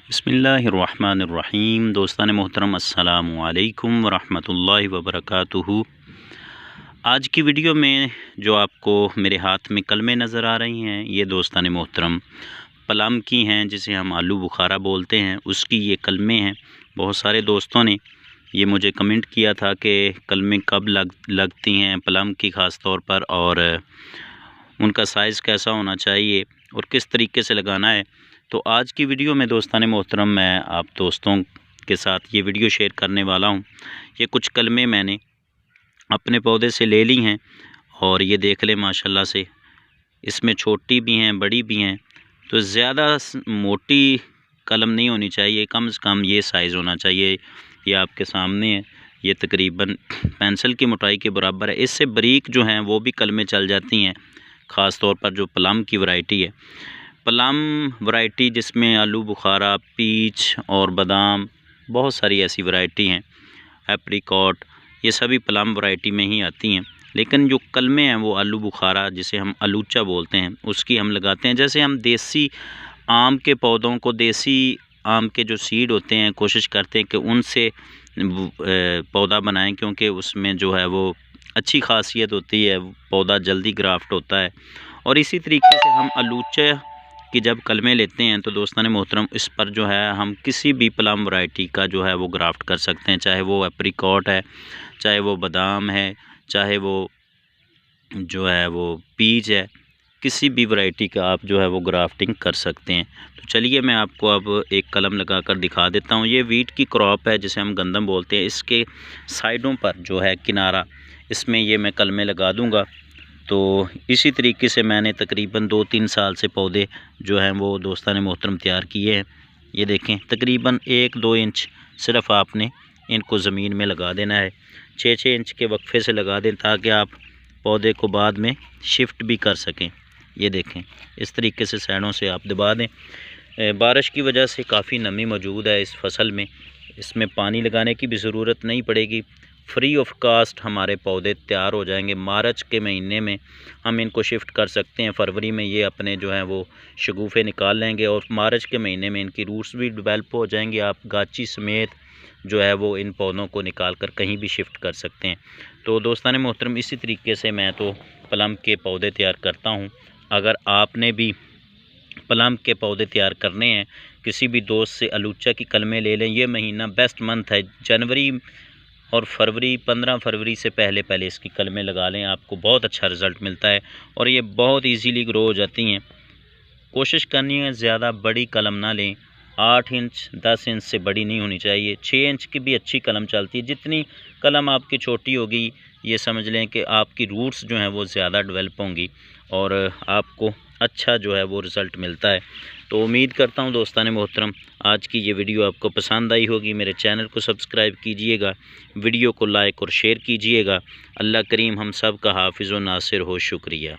बिस्मिल्लाहिर्रहमानिर्रहीम। दोस्तान मोहतरम अस्सलामु अलैकुम वरहमतुल्लाहि वबरकातुहू। आज की वीडियो में जो आपको मेरे हाथ में कलमें नज़र आ रही हैं, ये दोस्तान मोहतरम प्लम की हैं, जिसे हम आलू बुखारा बोलते हैं, उसकी ये कलमें हैं। बहुत सारे दोस्तों ने ये मुझे कमेंट किया था कि कलमें कब लगती हैं प्लम की ख़ास तौर पर, और उनका साइज़ कैसा होना चाहिए और किस तरीके से लगाना है। तो आज की वीडियो में दोस्तान मोहतरम मैं आप दोस्तों के साथ ये वीडियो शेयर करने वाला हूँ। ये कुछ कलमें मैंने अपने पौधे से ले ली हैं और ये देख लें माशाल्लाह से, इसमें छोटी भी हैं बड़ी भी हैं। तो ज़्यादा मोटी कलम नहीं होनी चाहिए, कम से कम ये साइज़ होना चाहिए। ये आपके सामने है, ये तकरीबन पेंसिल की मोटाई के बराबर है। इससे बारीक जो हैं वो भी कलमें चल जाती हैं, ख़ास तौर पर जो प्लम की वैरायटी है। प्लम वैरायटी जिसमें आलू बुखारा, पीच और बादाम, बहुत सारी ऐसी वैरायटी हैं, एप्रिकॉट, ये सभी प्लम वैरायटी में ही आती हैं। लेकिन जो कलमें हैं वो आलू बुखारा, जिसे हम आलूचा बोलते हैं, उसकी हम लगाते हैं। जैसे हम देसी आम के पौधों को, देसी आम के जो सीड होते हैं, कोशिश करते हैं कि उनसे पौधा बनाएं, क्योंकि उसमें जो है वो अच्छी खासियत होती है, पौधा जल्दी ग्राफ्ट होता है। और इसी तरीके से हम आलूचे की जब कलमें लेते हैं तो दोस्तान मोहतरम इस पर जो है हम किसी भी प्लम वैरायटी का जो है वो ग्राफ्ट कर सकते हैं, चाहे वो एप्रिकॉट है, चाहे वो बादाम है, चाहे वो जो है वो पीच है, किसी भी वैरायटी का आप जो है वो ग्राफ्टिंग कर सकते हैं। तो चलिए मैं आपको अब एक कलम लगा कर दिखा देता हूँ। ये वीट की क्रॉप है, जिसे हम गंदम बोलते हैं। इसके साइडों पर जो है किनारा, इसमें ये मैं कलमें लगा दूँगा। तो इसी तरीके से मैंने तकरीबन 2-3 साल से पौधे जो हैं वो दोस्तान मोहतरम तैयार किए हैं। ये देखें, तकरीबन 1-2 इंच सिर्फ़ आपने इनको ज़मीन में लगा देना है। 6-6 इंच के वक्फे से लगा दें, ताकि आप पौधे को बाद में शिफ्ट भी कर सकें। ये देखें, इस तरीके से साइडों से आप दबा दें। बारिश की वजह से काफ़ी नमी मौजूद है इस फसल में, इसमें पानी लगाने की भी ज़रूरत नहीं पड़ेगी। फ्री ऑफ कास्ट हमारे पौधे तैयार हो जाएंगे। मार्च के महीने में हम इनको शिफ्ट कर सकते हैं। फरवरी में ये अपने जो हैं वो शगुफ़े निकाल लेंगे और मार्च के महीने में इनकी रूट्स भी डेवलप हो जाएंगी। आप गाची समेत जो है वो इन पौधों को निकाल कर कहीं भी शिफ्ट कर सकते हैं। तो दोस्तान मोहतरम इसी तरीके से मैं तो प्लम के पौधे तैयार करता हूँ। अगर आपने भी प्लम के पौधे तैयार करने हैं, किसी भी दोस्त से आलूचा की कलमें ले लें। ये महीना बेस्ट मंथ है, जनवरी और फरवरी, 15 फरवरी से पहले इसकी कलमें लगा लें, आपको बहुत अच्छा रिज़ल्ट मिलता है और ये बहुत इजीली ग्रो हो जाती हैं। कोशिश करनी है ज़्यादा बड़ी कलम ना लें, 8 इंच 10 इंच से बड़ी नहीं होनी चाहिए। 6 इंच की भी अच्छी कलम चलती है। जितनी कलम आपकी छोटी होगी, ये समझ लें कि आपकी रूट्स जो हैं वो ज़्यादा डेवलप होंगी और आपको अच्छा जो है वो रिज़ल्ट मिलता है। तो उम्मीद करता हूँ दोस्तान मोहतरम आज की ये वीडियो आपको पसंद आई होगी। मेरे चैनल को सब्सक्राइब कीजिएगा, वीडियो को लाइक और शेयर कीजिएगा। अल्लाह करीम हम सब का हाफिज़ व नासिर हो। शुक्रिया।